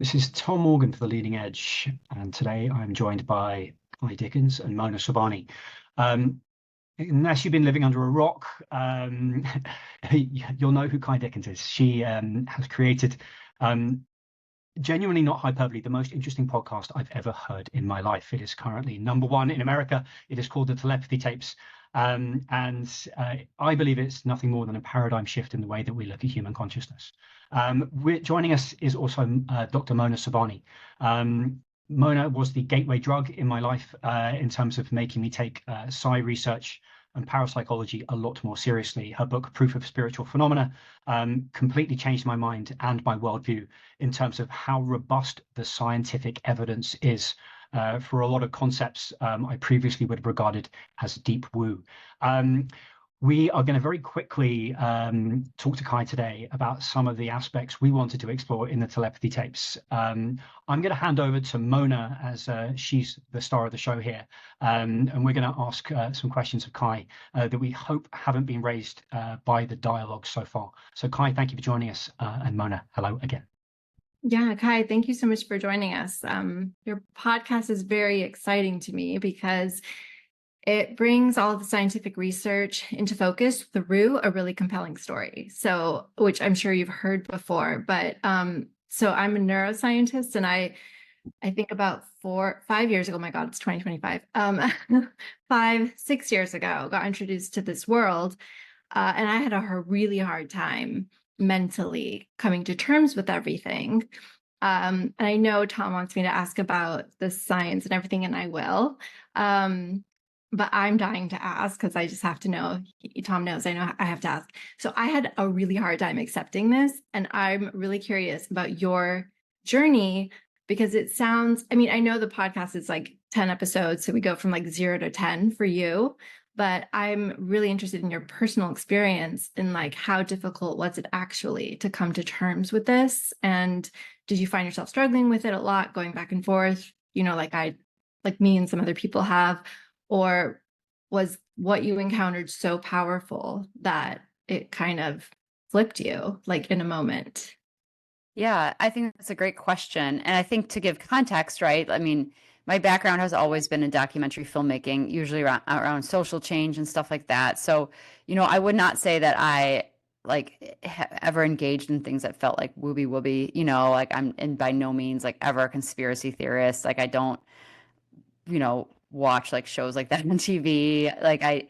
This is Tom Morgan for The Leading Edge, and today I'm joined by Dickens and Mona Sobhani. Unless you've been living under a rock, you'll know who Kai Dickens is. She has created, genuinely not hyperbole, the most interesting podcast I've ever heard in my life. It is currently #1 in America. It is called the Telepathy Tapes. I believe it's nothing more than a paradigm shift in the way that we look at human consciousness. Joining us is also Dr. Mona Sobhani. Mona was the gateway drug in my life in terms of making me take psi research and parapsychology a lot more seriously. Her book, Proof of Spiritual Phenomena, completely changed my mind and my worldview in terms of how robust the scientific evidence is for a lot of concepts I previously would have regarded as deep woo. We are going to very quickly talk to Kai today about some of the aspects we wanted to explore in the Telepathy Tapes. I'm going to hand over to Mona as she's the star of the show here. And we're going to ask some questions of Kai that we hope haven't been raised by the dialogue so far. So Kai, thank you for joining us. And Mona, hello again. Yeah, Kai, thank you so much for joining us. Your podcast is very exciting to me because it brings all of the scientific research into focus through a really compelling story. So, which I'm sure you've heard before, but so I'm a neuroscientist, and I think about 5 years ago, my God, it's 2025, 6 years ago, got introduced to this world, and I had a really hard time mentally coming to terms with everything. And I know Tom wants me to ask about the science and everything, and I will. But I'm dying to ask because I just have to know. Tom knows I know I have to ask. So I had a really hard time accepting this, and I'm really curious about your journey because it sounds, I mean, I know the podcast is like 10 episodes, so we go from like 0 to 10 for you, but I'm really interested in your personal experience and like how difficult was it actually to come to terms with this? And did you find yourself struggling with it a lot, going back and forth, like me and some other people have? Or was what you encountered so powerful that it kind of flipped you like in a moment? Yeah, I think that's a great question. And I think to give context, right? I mean, my background has always been in documentary filmmaking, usually around social change and stuff like that. So, I would not say that I ever engaged in things that felt like wooby wooby, like and by no means like ever a conspiracy theorist. Like I don't, watch like shows like that on TV. Like I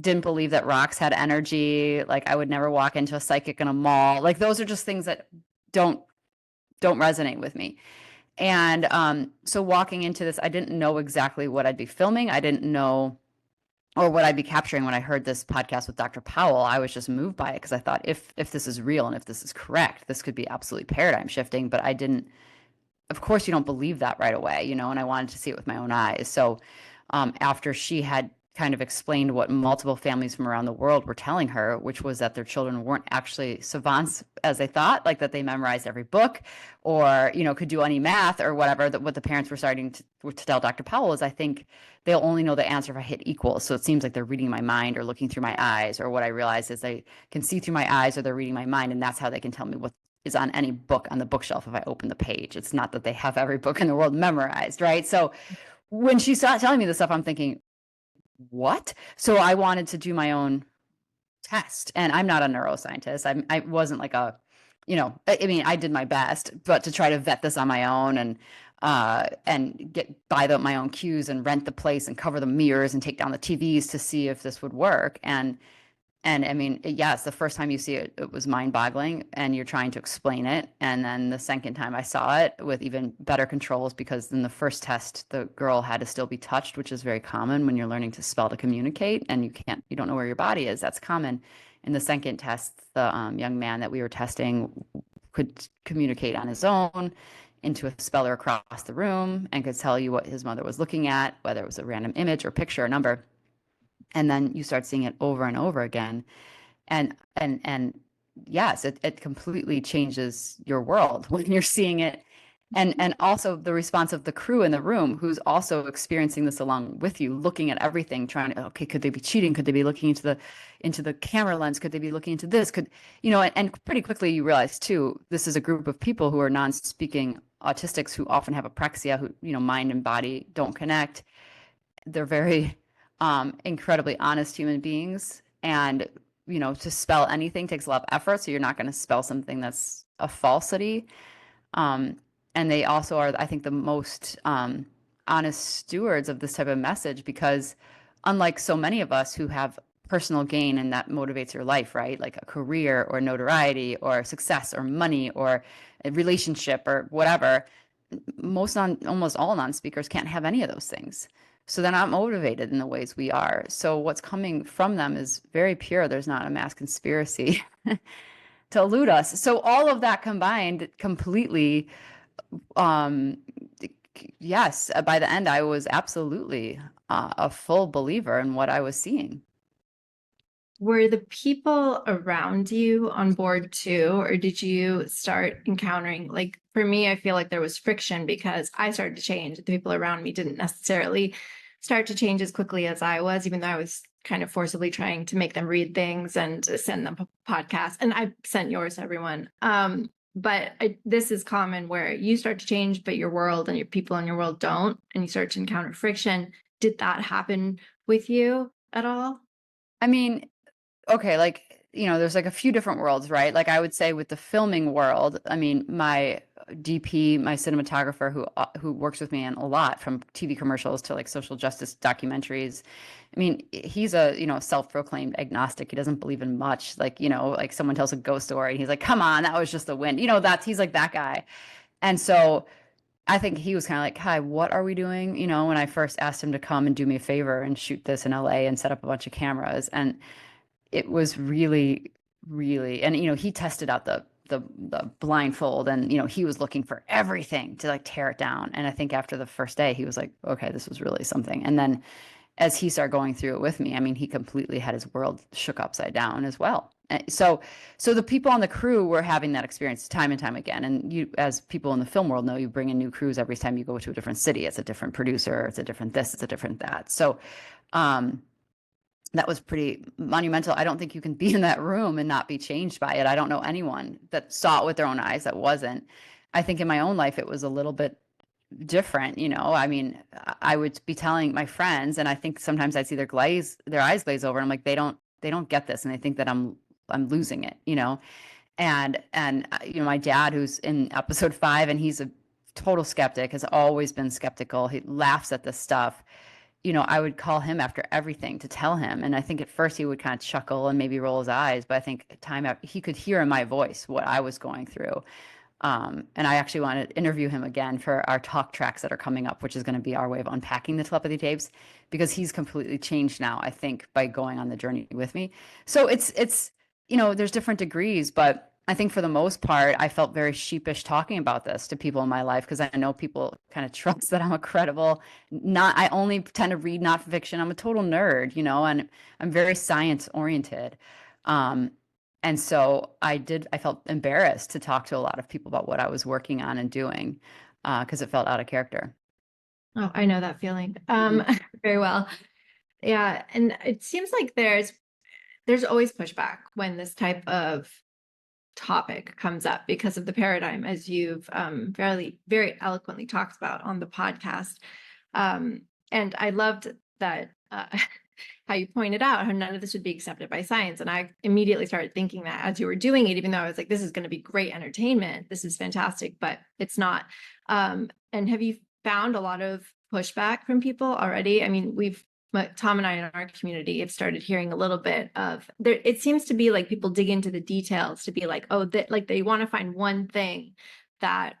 didn't believe that rocks had energy. Like I would never walk into a psychic in a mall. Like those are just things that don't resonate with me. And so walking into this, I didn't know exactly what I'd be filming. I didn't know or what I'd be capturing. When I heard this podcast with Dr. Powell, I was just moved by it because I thought if this is real and if this is correct, this could be absolutely paradigm shifting. But I didn't, of course, you don't believe that right away, and I wanted to see it with my own eyes. So after she had kind of explained what multiple families from around the world were telling her, which was that their children weren't actually savants as they thought, like that they memorized every book or, could do any math or whatever, that what the parents were starting to tell Dr. Powell is, I think they'll only know the answer if I hit equal. So it seems like they're reading my mind or looking through my eyes, or what I realized is they can see through my eyes or they're reading my mind. And that's how they can tell me what is on any book on the bookshelf if I open the page. It's not that they have every book in the world memorized, right? So when she started telling me this stuff, I'm thinking, what? So I wanted to do my own test, and I'm not a neuroscientist. I wasn't like a, I mean, I did my best, but to try to vet this on my own and get by my own cues and rent the place and cover the mirrors and take down the TVs to see if this would work. And I mean, yes, the first time you see it, it was mind-boggling, and you're trying to explain it. And then the second time I saw it with even better controls, because in the first test, the girl had to still be touched, which is very common when you're learning to spell to communicate, and you don't know where your body is. That's common. In the second test, the young man that we were testing could communicate on his own into a speller across the room and could tell you what his mother was looking at, whether it was a random image or picture or number. And then you start seeing it over and over again. And yes, it completely changes your world when you're seeing it. And also the response of the crew in the room, who's also experiencing this along with you, looking at everything, trying to, okay, could they be cheating? Could they be looking into the camera lens? Could they be looking into this? And pretty quickly you realize too, this is a group of people who are non-speaking autistics who often have apraxia, who, you know, mind and body don't connect. They're very incredibly honest human beings. And, you know, to spell anything takes a lot of effort. So you're not going to spell something that's a falsity. And they also are, I think, the most honest stewards of this type of message, because unlike so many of us who have personal gain and that motivates your life, right? Like a career or notoriety or success or money or a relationship or whatever, almost all non-speakers can't have any of those things. So they're not motivated in the ways we are. So what's coming from them is very pure. There's not a mass conspiracy to elude us. So all of that combined completely, yes, by the end, I was absolutely a full believer in what I was seeing. Were the people around you on board too, or did you start encountering, like for me, I feel like there was friction because I started to change. The people around me didn't necessarily start to change as quickly as I was, even though I was kind of forcibly trying to make them read things and send them podcasts. And I sent yours to everyone. But this is common where you start to change, but your world and your people in your world don't, and you start to encounter friction. Did that happen with you at all? I mean, okay, like, you know, there's like a few different worlds, right? Like I would say with the filming world, I mean, my DP, my cinematographer who works with me in a lot, from TV commercials to like social justice documentaries. I mean, he's a, you know, self-proclaimed agnostic. He doesn't believe in much. Like, you know, like someone tells a ghost story and he's like, come on, that was just the wind. You know, he's like that guy. And so I think he was kind of like, hi, what are we doing? You know, when I first asked him to come and do me a favor and shoot this in LA and set up a bunch of cameras. And it was really, really, and, you know, he tested out the blindfold, and, you know, he was looking for everything to like tear it down. And I think after the first day, he was like, okay, this was really something. And then as he started going through it with me, I mean, he completely had his world shook upside down as well. So the people on the crew were having that experience time and time again. And you, as people in the film world know, you bring in new crews every time you go to a different city. It's a different producer, it's a different this, it's a different that. So, that was pretty monumental. I don't think you can be in that room and not be changed by it. I don't know anyone that saw it with their own eyes that wasn't. I think in my own life, it was a little bit different. You know, I mean, I would be telling my friends, and I think sometimes I'd see their eyes glaze over. And I'm like, they don't get this. And they think that I'm losing it, you know? And, you know, my dad, who's in episode 5, and he's a total skeptic, has always been skeptical. He laughs at this stuff. You know, I would call him after everything to tell him. And I think at first he would kind of chuckle and maybe roll his eyes, but I think time after, he could hear in my voice what I was going through. And I actually want to interview him again for our talk tracks that are coming up, which is going to be our way of unpacking the telepathy tapes, because he's completely changed now, I think, by going on the journey with me. So it's, you know, there's different degrees, but I think for the most part, I felt very sheepish talking about this to people in my life, because I know people kind of trust that I'm a credible, I only tend to read not fiction. I'm a total nerd, you know, and I'm very science oriented. And so I felt embarrassed to talk to a lot of people about what I was working on and doing, because it felt out of character. Oh, I know that feeling very well. Yeah. And it seems like there's always pushback when this type of topic comes up because of the paradigm, as you've very eloquently talked about on the podcast. And I loved that how you pointed out how none of this would be accepted by science. And I immediately started thinking that as you were doing it, even though I was like, this is going to be great entertainment, this is fantastic, but it's not. And have you found a lot of pushback from people already? I mean, Tom and I in our community have started hearing a little bit of there. It seems to be like people dig into the details to be like, oh, that, like they want to find one thing that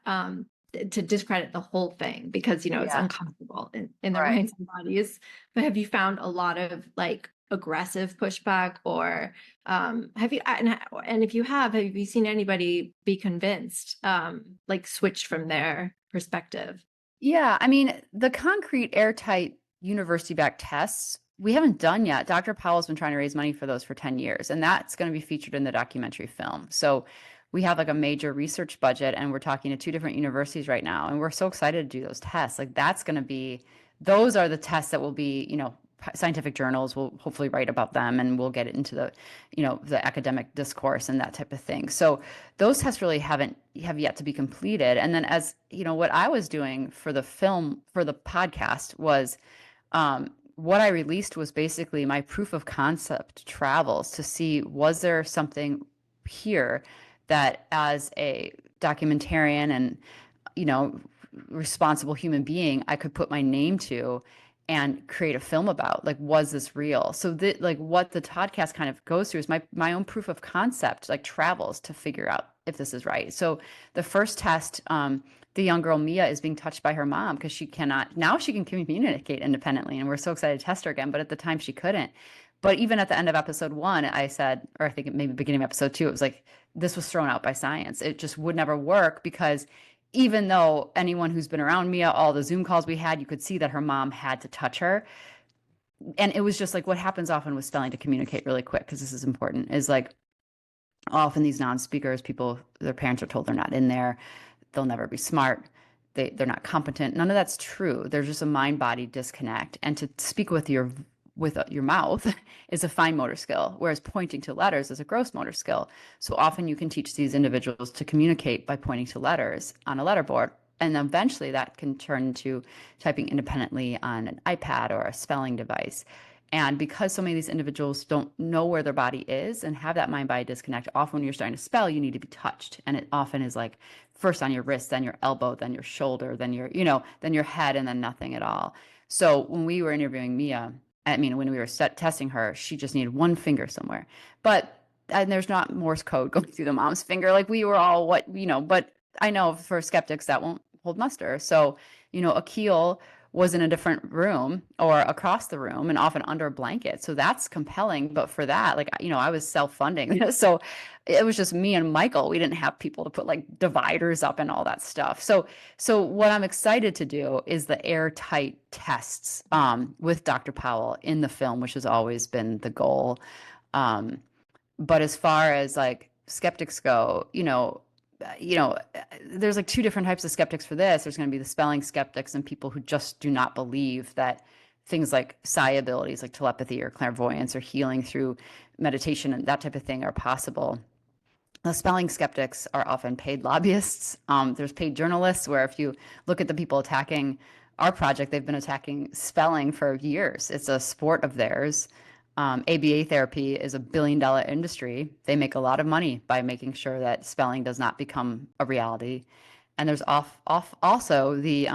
to discredit the whole thing because, you know, it's uncomfortable in their minds and bodies. But have you found a lot of like aggressive pushback, or have you, and if you have you seen anybody be convinced, like switch from their perspective? Yeah, I mean, the concrete airtight university-backed tests we haven't done yet. Dr. Powell's been trying to raise money for those for 10 years, and that's going to be featured in the documentary film. So we have like a major research budget, and we're talking to 2 different universities right now, and we're so excited to do those tests. Like those are the tests that will be, you know, scientific journals will hopefully write about them, and we'll get it into the, the academic discourse and that type of thing. So those tests really have yet to be completed. And then, as what I was doing for the film, for the podcast, was what I released was basically my proof of concept travels to see, was there something here that, as a documentarian and responsible human being, I could put my name to and create a film about. Like, was this real? So what the podcast kind of goes through is my own proof of concept, like, travels to figure out if this is right. So the first test, the young girl Mia is being touched by her mom because she cannot, now she can communicate independently, and we're so excited to test her again, but at the time she couldn't. But even at the end of episode 1, I said, or I think maybe beginning of episode 2, it was like, this was thrown out by science. It just would never work, because even though anyone who's been around Mia, all the Zoom calls we had, you could see that her mom had to touch her. And it was just like, what happens often with spelling, to communicate really quick, because this is important, is like, often these non-speakers, people, their parents are told they're not in there, they'll never be smart, they're not competent. None of that's true. There's just a mind-body disconnect. And to speak with your mouth is a fine motor skill, whereas pointing to letters is a gross motor skill. So often you can teach these individuals to communicate by pointing to letters on a letterboard, and eventually that can turn into typing independently on an iPad or a spelling device. And because so many of these individuals don't know where their body is and have that mind-body disconnect, often when you're starting to spell, you need to be touched. And it often is like, first on your wrist, then your elbow, then your shoulder, then then your head, and then nothing at all. So when we were interviewing Mia, when we were testing her, she just needed one finger somewhere. And there's not Morse code going through the mom's finger. Like, we were all but I know for skeptics that won't hold muster. So, Akil was in a different room or across the room and often under a blanket. So that's compelling. But for that, I was self-funding. So it was just me and Michael. We didn't have people to put like dividers up and all that stuff. So what I'm excited to do is the airtight tests with Dr. Powell in the film, which has always been the goal. But as far as like skeptics go, there's like 2 different types of skeptics for this. There's going to be the spelling skeptics and people who just do not believe that things like psi abilities, like telepathy or clairvoyance or healing through meditation and that type of thing, are possible. The spelling skeptics are often paid lobbyists. There's paid journalists, where if you look at the people attacking our project, they've been attacking spelling for years. It's a sport of theirs. ABA therapy is $1 billion industry. They make a lot of money by making sure that spelling does not become a reality. And there's also the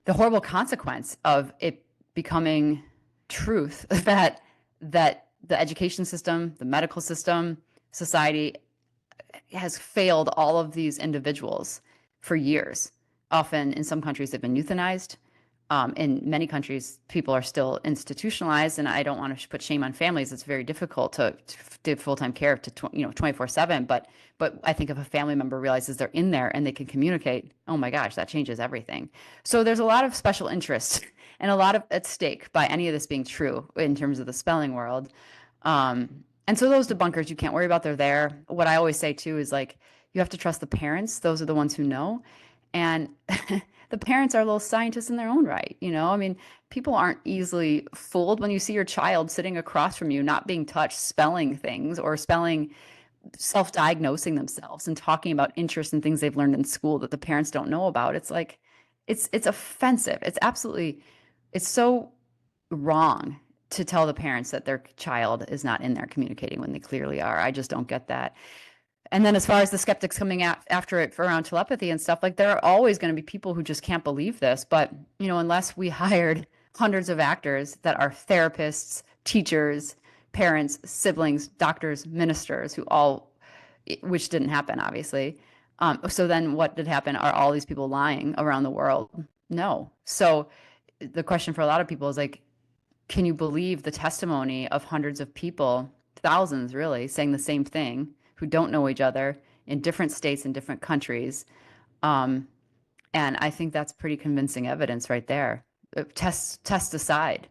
horrible consequence of it becoming truth that the education system, the medical system, society has failed all of these individuals for years. Often in some countries they've been euthanized. In many countries, people are still institutionalized, and I don't want to put shame on families. It's very difficult to give full-time care to 24/7. But I think if a family member realizes they're in there and they can communicate, oh my gosh, that changes everything. So there's a lot of special interest and a lot of at stake by any of this being true in terms of the spelling world. And so those debunkers, you can't worry about. They're there. What I always say too is, like, you have to trust the parents. Those are the ones who know. And the parents are little scientists in their own right. People aren't easily fooled when you see your child sitting across from you, not being touched, spelling things or self-diagnosing themselves and talking about interests and things they've learned in school that the parents don't know about. It's like, it's offensive. It's so wrong to tell the parents that their child is not in there communicating when they clearly are. I just don't get that. And then as far as the skeptics coming after it around telepathy and stuff, like, there are always going to be people who just can't believe this. But, unless we hired hundreds of actors that are therapists, teachers, parents, siblings, doctors, ministers, which didn't happen, obviously. So then what did happen? Are all these people lying around the world? No. So the question for a lot of people is, like, can you believe the testimony of hundreds of people, thousands really, saying the same thing, who don't know each other in different states and different countries? And I think that's pretty convincing evidence right there. Test aside,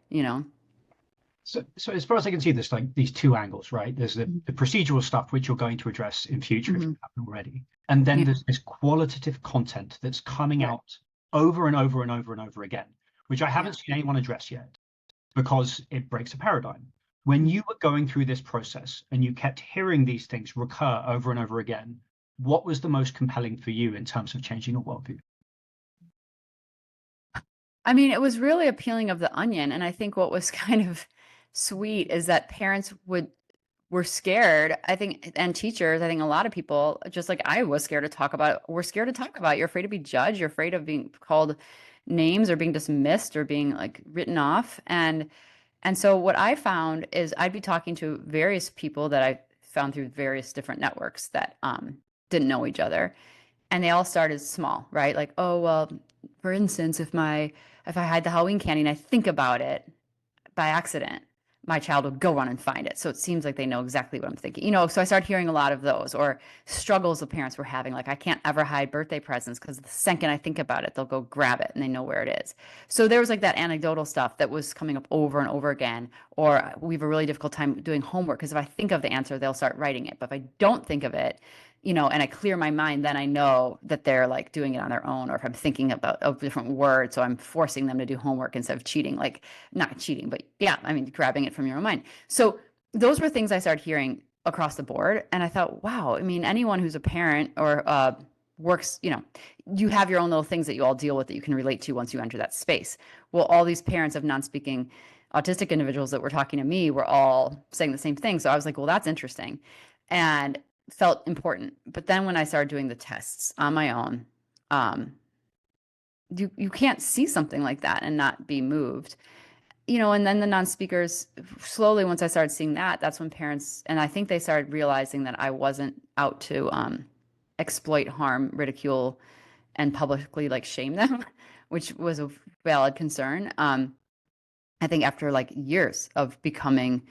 So as far as I can see, there's like these 2 angles, right? There's the procedural stuff, which you're going to address in future if you haven't already. And then there's this qualitative content that's coming out over and over and over and over again, which I haven't seen anyone address yet. because it breaks a paradigm. When you were going through this process and you kept hearing these things recur over and over again, what was the most compelling for you in terms of changing your worldview? I mean, it was really a peeling of the onion. And I think what was kind of sweet is that parents were scared, I think, and teachers, I think a lot of people, just like I was scared to talk about, we're scared to talk about. You're afraid to be judged. You're afraid of being called names or being dismissed or being like written off. And so what I found is I'd be talking to various people that I found through various different networks that didn't know each other. And they all started small, right? Like, oh, well, for instance, if I hide the Halloween candy and I think about it by accident, my child would go run and find it. So it seems like they know exactly what I'm thinking. So I started hearing a lot of those, or struggles the parents were having. Like, I can't ever hide birthday presents because the second I think about it, they'll go grab it and they know where it is. So there was like that anecdotal stuff that was coming up over and over again. Or we have a really difficult time doing homework because if I think of the answer, they'll start writing it. But if I don't think of it, and I clear my mind, then I know that they're like doing it on their own, or if I'm thinking about a different word, so I'm forcing them to do homework instead of cheating, like not cheating, but yeah, I mean, grabbing it from your own mind. So those were things I started hearing across the board. And I thought, wow, I mean, anyone who's a parent or works, you have your own little things that you all deal with that you can relate to once you enter that space. Well, all these parents of non-speaking autistic individuals that were talking to me were all saying the same thing. So I was like, well, that's interesting. And felt important. But then when I started doing the tests on my own, you can't see something like that and not be moved. And then the non-speakers, slowly, once I started seeing that, that's when parents, and I think they started realizing that I wasn't out to exploit, harm, ridicule, and publicly like shame them, which was a valid concern. I think after like years of becoming,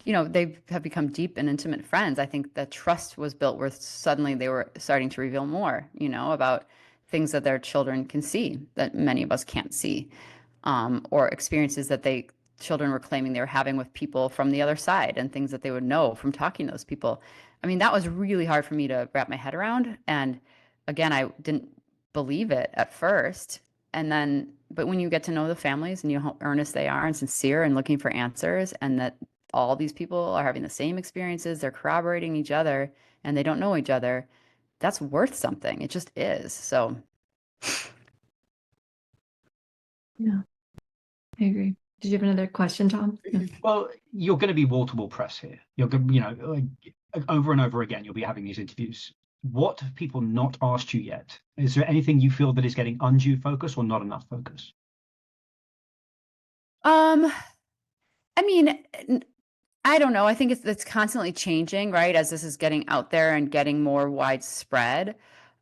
they have become deep and intimate friends. I think the trust was built where suddenly they were starting to reveal more, about things that their children can see that many of us can't see, or experiences that children were claiming they were having with people from the other side and things that they would know from talking to those people. I mean, that was really hard for me to wrap my head around. And again, I didn't believe it at first. But when you get to know the families and how earnest they are and sincere and looking for answers, and that all these people are having the same experiences, they're corroborating each other, and they don't know each other, that's worth something. It just is. So. Yeah, I agree. Did you have another question, Tom? Well, you're going to be wall-to-wall press here. You're going, over and over again, you'll be having these interviews. What have people not asked you yet? Is there anything you feel that is getting undue focus or not enough focus? I mean, I don't know. I think it's constantly changing, right? As this is getting out there and getting more widespread.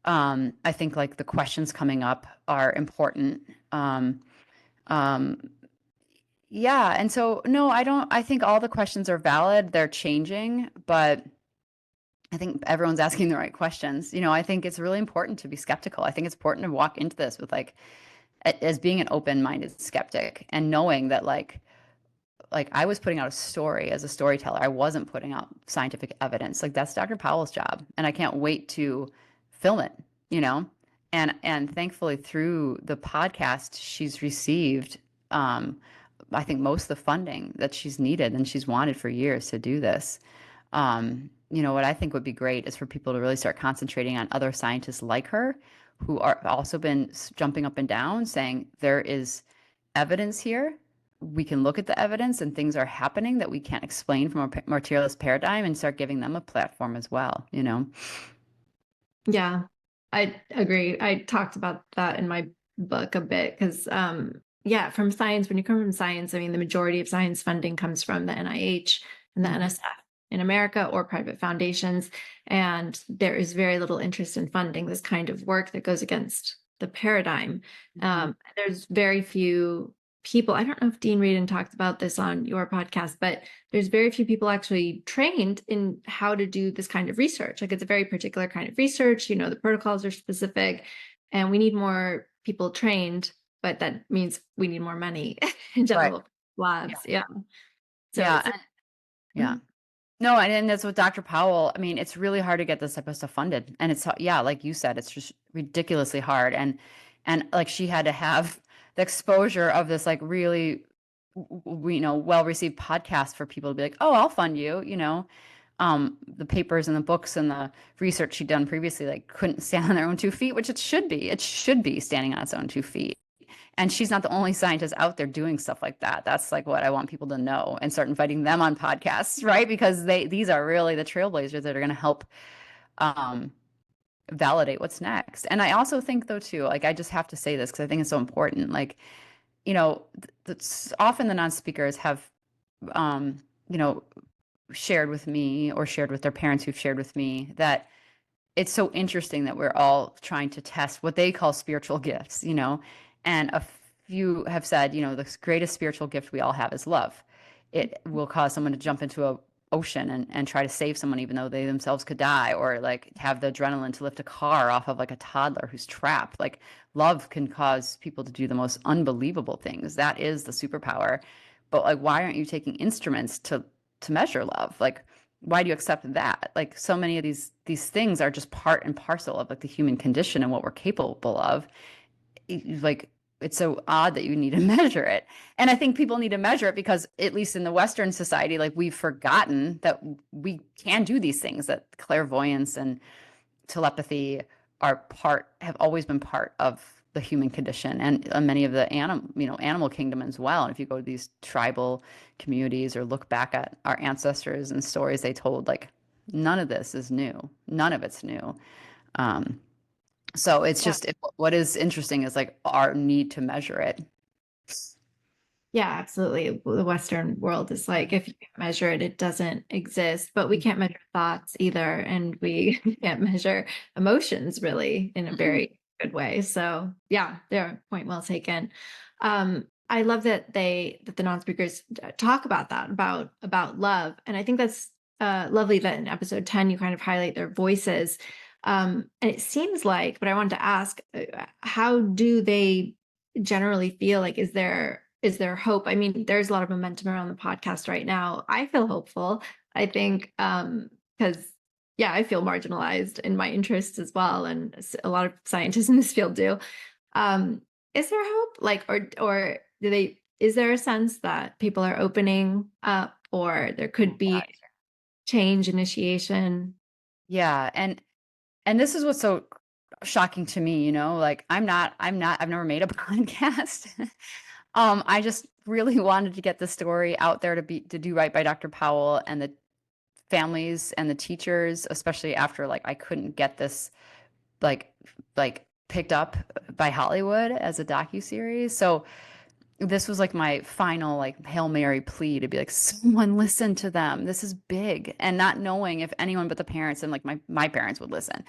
I think like the questions coming up are important. Yeah. And so, no, I think all the questions are valid. They're changing, but I think everyone's asking the right questions. I think it's really important to be skeptical. I think it's important to walk into this with as being an open-minded skeptic and knowing that like I was putting out a story as a storyteller. I wasn't putting out scientific evidence. Like that's Dr. Powell's job. And I can't wait to film it, and thankfully through the podcast, she's received, I think most of the funding that she's needed and she's wanted for years to do this. What I think would be great is for people to really start concentrating on other scientists like her who are also been jumping up and down saying there is evidence here. We can look at the evidence and things are happening that we can't explain from a materialist paradigm and start giving them a platform as well, Yeah, I agree. I talked about that in my book a bit because, from science, when you come from science, I mean, the majority of science funding comes from the NIH and the NSF in America or private foundations. And there is very little interest in funding this kind of work that goes against the paradigm. There's very few people. I don't know if Dean Radin talked about this on your podcast, but there's very few people actually trained in how to do this kind of research. Like it's a very particular kind of research, the protocols are specific and we need more people trained, but that means we need more money in general labs. Yeah. So yeah. No, and that's what Dr. Powell, I mean, it's really hard to get this type of stuff funded. And it's, like you said, it's just ridiculously hard. And like she had to have the exposure of this like really well-received podcasts for people to be like, oh, I'll fund you, the papers and the books and the research she'd done previously, like couldn't stand on their own 2 feet, which it should be. It should be standing on its own 2 feet. And she's not the only scientist out there doing stuff like that. That's like what I want people to know, and start inviting them on podcasts, right? Because these are really the trailblazers that are going to help validate what's next. And I also think, though, too, like, I just have to say this because I think it's so important. Like, often the non-speakers have, you know, shared with me or shared with their parents who've shared with me that it's so interesting that we're all trying to test what they call spiritual gifts, and a few have said, the greatest spiritual gift we all have is love. It will cause someone to jump into a ocean and try to save someone even though they themselves could die, or like have the adrenaline to lift a car off of like a toddler who's trapped. Like, love can cause people to do the most unbelievable things. That is the superpower. But like, why aren't you taking instruments to measure love? Like, why do you accept that? Like, so many of these things are just part and parcel of like the human condition and what we're capable of. Like, it's so odd that you need to measure it. And I think people need to measure it because, at least in the Western society, like, we've forgotten that we can do these things, that clairvoyance and telepathy have always been part of the human condition, and many of the animal kingdom as well. And if you go to these tribal communities or look back at our ancestors and stories they told, like, none of this is new. None of it's new. So it's just, what is interesting is like our need to measure it. Yeah, absolutely. The Western world is like, if you can't measure it, it doesn't exist. But we can't measure thoughts either, and we can't measure emotions really in a very good way. So yeah, their point well taken. I love that the non-speakers talk about that, about love, and I think that's lovely that in episode 10 you kind of highlight their voices. And it seems like, but I wanted to ask, how do they generally feel? Like, is there hope? I mean, there's a lot of momentum around the podcast right now. I feel hopeful. I think because yeah, I feel marginalized in my interests as well, and a lot of scientists in this field do. Is there hope? Like, or do they? Is there a sense that people are opening up, or there could be change, initiation? Yeah, and this is what's so shocking to me, like, I've never made a podcast. I just really wanted to get the story out there to do right by Dr. Powell and the families and the teachers, especially after, like, I couldn't get this like picked up by Hollywood as a docuseries. So this was like my final, like, Hail Mary plea to be like, someone listen to them. This is big. And not knowing if anyone but the parents and like my parents would listen.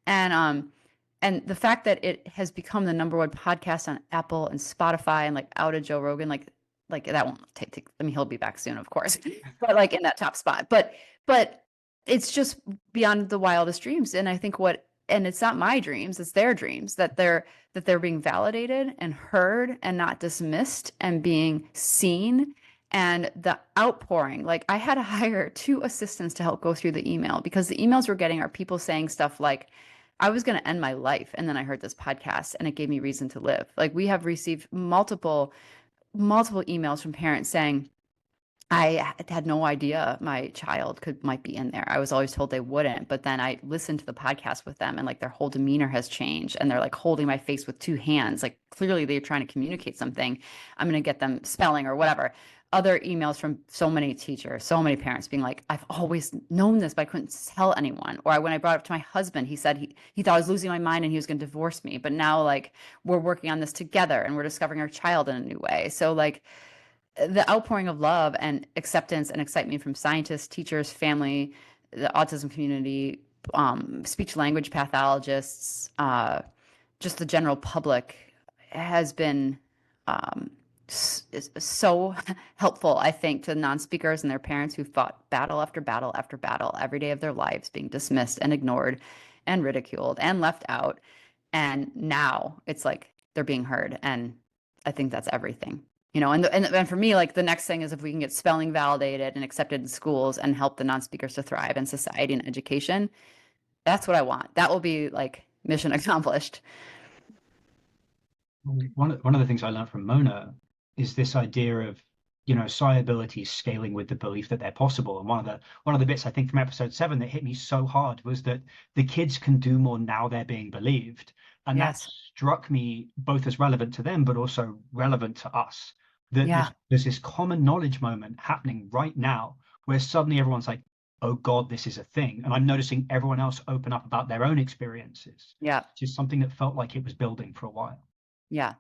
And the fact that it has become the #1 podcast on Apple and Spotify, and like out of Joe Rogan, like that won't take, I mean, he'll be back soon, of course, but like in that top spot. But it's just beyond the wildest dreams. And I think and it's not my dreams, it's their dreams, that they're being validated and heard and not dismissed and being seen. And the outpouring, like, I had to hire 2 assistants to help go through the email, because the emails we're getting are people saying stuff like, I was going to end my life, and then I heard this podcast and it gave me reason to live. Like, we have received multiple emails from parents saying, I had no idea my child might be in there. I was always told they wouldn't, but then I listened to the podcast with them, and like, their whole demeanor has changed, and they're like holding my face with 2 hands. Like, clearly they're trying to communicate something. I'm going to get them spelling or whatever. Other emails from so many teachers, so many parents being like, I've always known this, but I couldn't tell anyone. Or when I brought it up to my husband, he said he thought I was losing my mind and he was going to divorce me. But now, like, we're working on this together and we're discovering our child in a new way. So like, the outpouring of love and acceptance and excitement from scientists, teachers, family, the autism community, speech language pathologists, just the general public, has been is so helpful, I think, to non-speakers and their parents who fought battle after battle after battle every day of their lives, being dismissed and ignored and ridiculed and left out. And now it's like they're being heard. And I think that's everything. And for me, like, the next thing is if we can get spelling validated and accepted in schools and help the non-speakers to thrive in society and education, that's what I want. That will be like mission accomplished. One of the things I learned from Mona is this idea of psi abilities scaling with the belief that they're possible. And one of the bits I think from episode 7 that hit me so hard was that the kids can do more now they're being believed. And that Yes. struck me both as relevant to them, but also relevant to us. That Yeah. there's this common knowledge moment happening right now where suddenly everyone's like, oh God, this is a thing. And I'm noticing everyone else open up about their own experiences, Yeah. which is something that felt like it was building for a while. Yeah.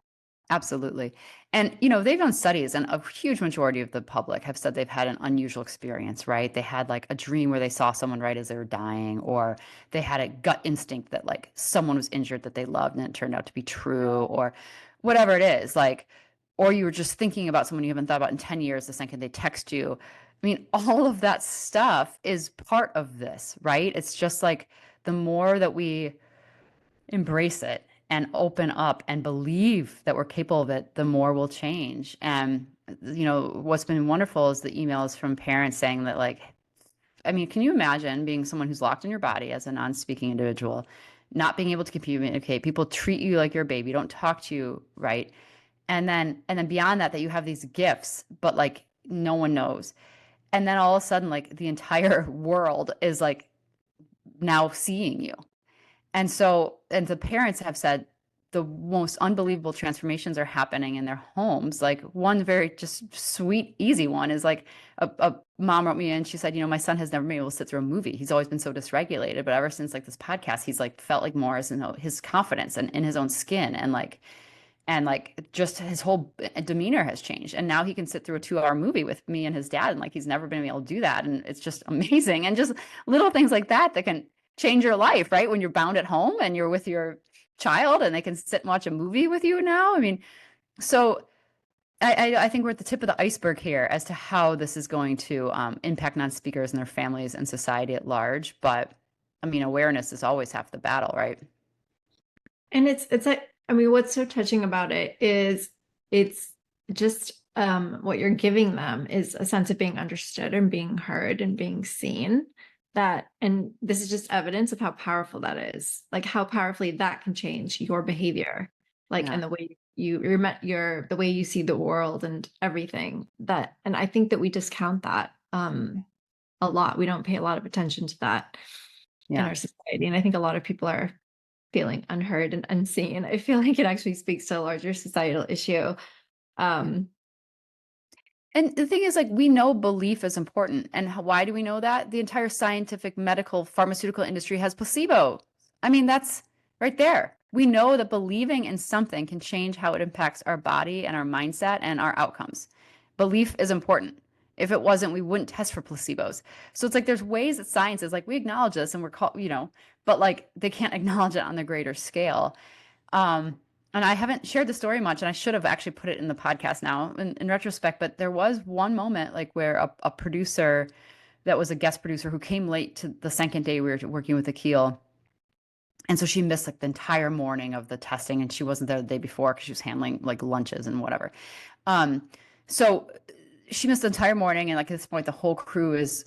Absolutely. And, you know, they've done studies, and a huge majority of the public have said they've had an unusual experience, right? They had like a dream where they saw someone right as they were dying, or they had a gut instinct that like someone was injured that they loved and it turned out to be true, or whatever it is. Like, or you were just thinking about someone you haven't thought about in 10 years the second they text you. I mean, all of that stuff is part of this, right? It's just like the more that we embrace it and open up and believe that we're capable of it, the more we'll change. And, you know, what's been wonderful is the emails from parents saying that, like, I mean, can you imagine being someone who's locked in your body as a non-speaking individual, not being able to communicate, people treat you like you're a baby, don't talk to you, right? And then beyond that, that you have these gifts, but like no one knows. And then all of a sudden, like the entire world is like now seeing you. And the parents have said the most unbelievable transformations are happening in their homes. Like one very just sweet, easy one is like a mom wrote me in. She said, you know, my son has never been able to sit through a movie. He's always been so dysregulated, but ever since like this podcast, he's like felt like more as, you know, his confidence and in his own skin, and like just his whole demeanor has changed. And now he can sit through a 2-hour movie with me and his dad. And like, he's never been able to do that. And it's just amazing. And just little things like that can change your life, right? When you're bound at home and you're with your child and they can sit and watch a movie with you now. I mean, so I think we're at the tip of the iceberg here as to how this is going to impact non-speakers and their families and society at large. But I mean, awareness is always half the battle, right? And it's like, I mean, what's so touching about it is it's just what you're giving them is a sense of being understood and being heard and being seen. And this is just evidence of how powerful that is, like how powerfully that can change your behavior, like, Yeah. and the way the way you see the world and everything that. And I think that we discount that a lot. We don't pay a lot of attention to that in Yeah. our society. And I think a lot of people are feeling unheard and unseen. I feel like it actually speaks to a larger societal issue. Um, And the thing is, like, we know belief is important. And why do we know that? The entire scientific, medical, pharmaceutical industry has placebo. I mean, that's right there. We know that believing in something can change how it impacts our body and our mindset and our outcomes. Belief is important. If it wasn't, we wouldn't test for placebos. So it's like there's ways that science is like, we acknowledge this and we're called, you know, but like they can't acknowledge it on the greater scale. Um, and I haven't shared the story much, and I should have actually put it in the podcast now in retrospect. But there was one moment like where a producer that was a guest producer who came late to the second day we were working with Akil. And so she missed like the entire morning of the testing, and she wasn't there the day before because she was handling like lunches and whatever. So she missed the entire morning, and like at this point, the whole crew is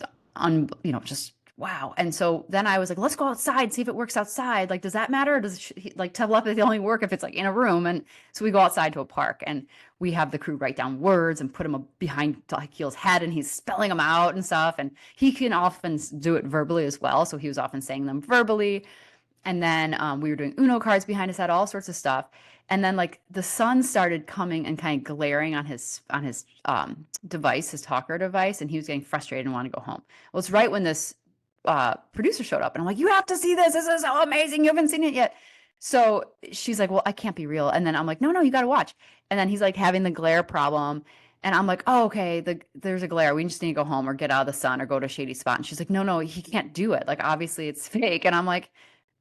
just wow. And so then I was like, let's go outside, see if it works outside. Like, does that matter? Or does like telepathy only work if it's like in a room? And so we go outside to a park, and we have the crew write down words and put them behind Akil's head, and he's spelling them out and stuff. And he can often do it verbally as well, so he was often saying them verbally. And then we were doing Uno cards behind his head, all sorts of stuff. And then like the sun started coming and kind of glaring on his device, his talker device, and he was getting frustrated and wanted to go home. Well, it's right when this producer showed up, and I'm like, you have to see this. This is so amazing. You haven't seen it yet. So she's like, well, I can't be real. And then I'm like, no, you got to watch. And then he's like having the glare problem. And I'm like, oh, okay, there's a glare. We just need to go home or get out of the sun or go to a shady spot. And she's like, no, he can't do it. Like, obviously it's fake. And I'm like,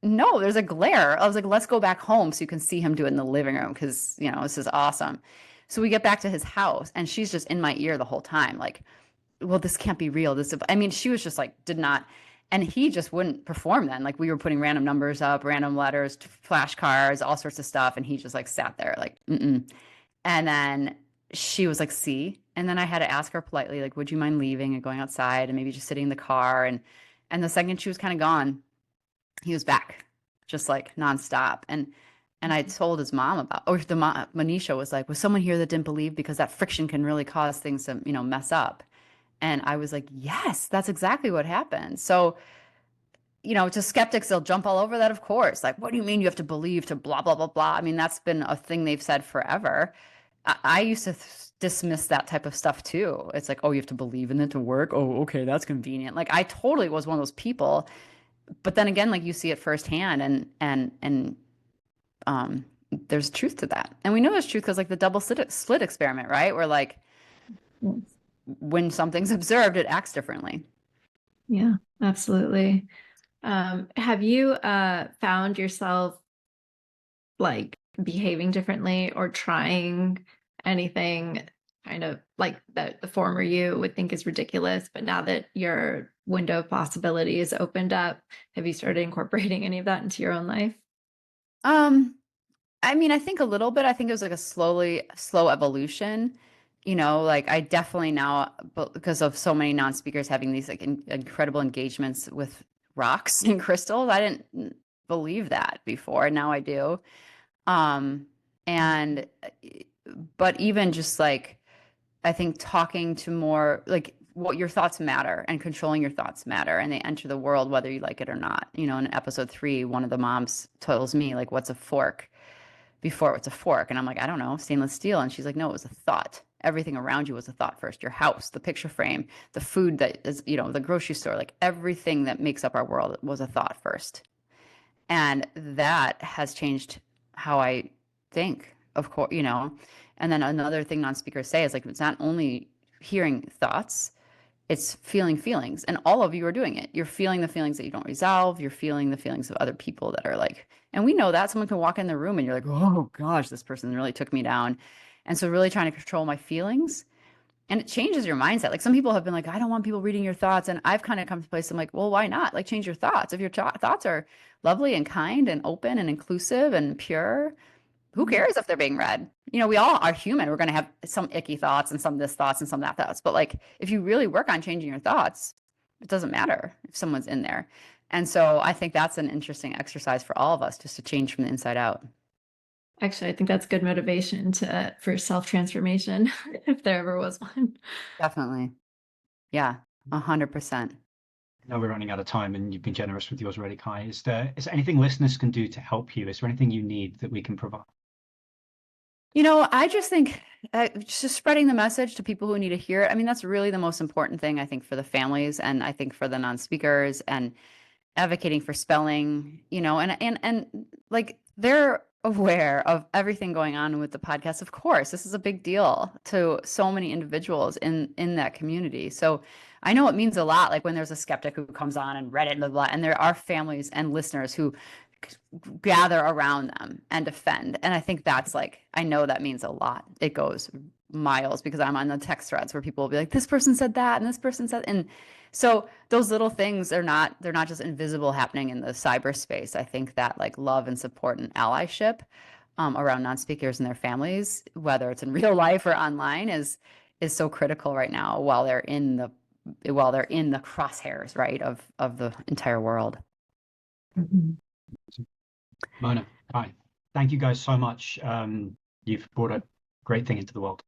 no, there's a glare. I was like, let's go back home so you can see him do it in the living room because, you know, this is awesome. So we get back to his house, and she's just in my ear the whole time. Like, well, this can't be real. I mean, she was just like, did not. And he just wouldn't perform then. Like, we were putting random numbers up, random letters, flashcards, all sorts of stuff. And he just like sat there like, mm-mm. And then she was like, see. And then I had to ask her politely, like, would you mind leaving and going outside and maybe just sitting in the car? And the second she was kind of gone, he was back, just like nonstop. And And I told his mom about, or the mom, Manisha was like, was someone here that didn't believe, because that friction can really cause things to, mess up. And I was like, yes, that's exactly what happened. So, to skeptics, they'll jump all over that, of course. Like, what do you mean you have to believe to blah, blah, blah, blah? I mean, that's been a thing they've said forever. I used to dismiss that type of stuff too. It's like, oh, you have to believe in it to work. Oh, okay, that's convenient. Like, I totally was one of those people. But then again, like, you see it firsthand, and there's truth to that. And we know there's truth because, like, the double slit experiment, right? Where, like, Yes. when something's observed, it acts differently. Yeah, absolutely. Have you found yourself like behaving differently or trying anything kind of like that the former you would think is ridiculous, but now that your window of possibility is opened up, have you started incorporating any of that into your own life? Um, I mean, I think a little bit. I think it was like a slow evolution. Like, I definitely now, but because of so many non-speakers having these like incredible engagements with rocks and crystals, I didn't believe that before. Now I do. And but even just like, I think talking to more like what your thoughts matter and controlling your thoughts matter, and they enter the world whether you like it or not. In episode 3, one of the moms tells me, like, what's a fork? Before, it's a fork. And I'm like, I don't know, stainless steel. And she's like, no, it was a thought. Everything around you was a thought first. Your house, the picture frame, the food that is, the grocery store, like everything that makes up our world was a thought first. And that has changed how I think, of course. And then another thing non-speakers say is, like, it's not only hearing thoughts, it's feeling feelings. And all of you are doing it. You're feeling the feelings that you don't resolve. You're feeling the feelings of other people that are like, and we know that someone can walk in the room and you're like, oh gosh, this person really took me down. And so really trying to control my feelings, and it changes your mindset. Like, some people have been like, I don't want people reading your thoughts. And I've kind of come to a place, I'm like, well, why not? Like, change your thoughts. If your thoughts are lovely and kind and open and inclusive and pure, who cares if they're being read? We all are human. We're going to have some icky thoughts and some this thoughts and some that thoughts. But, like, if you really work on changing your thoughts, it doesn't matter if someone's in there. And so I think that's an interesting exercise for all of us, just to change from the inside out. Actually, I think that's good motivation for self-transformation, if there ever was one. Definitely. Yeah, 100%. Now we're running out of time, and you've been generous with yours already, Kai. Is there anything listeners can do to help you? Is there anything you need that we can provide? I just think just spreading the message to people who need to hear it. I mean, that's really the most important thing, I think, for the families, and I think for the non-speakers, and advocating for spelling, and like, they're aware of everything going on with the podcast. Of course, this is a big deal to so many individuals in that community. So I know it means a lot, like when there's a skeptic who comes on and read it and blah, blah, and there are families and listeners who gather around them and defend. And I think that's like, I know that means a lot. It goes miles, because I'm on the text threads where people will be like, this person said that and this person said, and so those little things are they're not just invisible happening in the cyberspace. I think that, like, love and support and allyship around non-speakers and their families, whether it's in real life or online, is so critical right now, while they're in the crosshairs, right, of the entire world. Mona, Kai, thank you guys so much. You've brought a great thing into the world.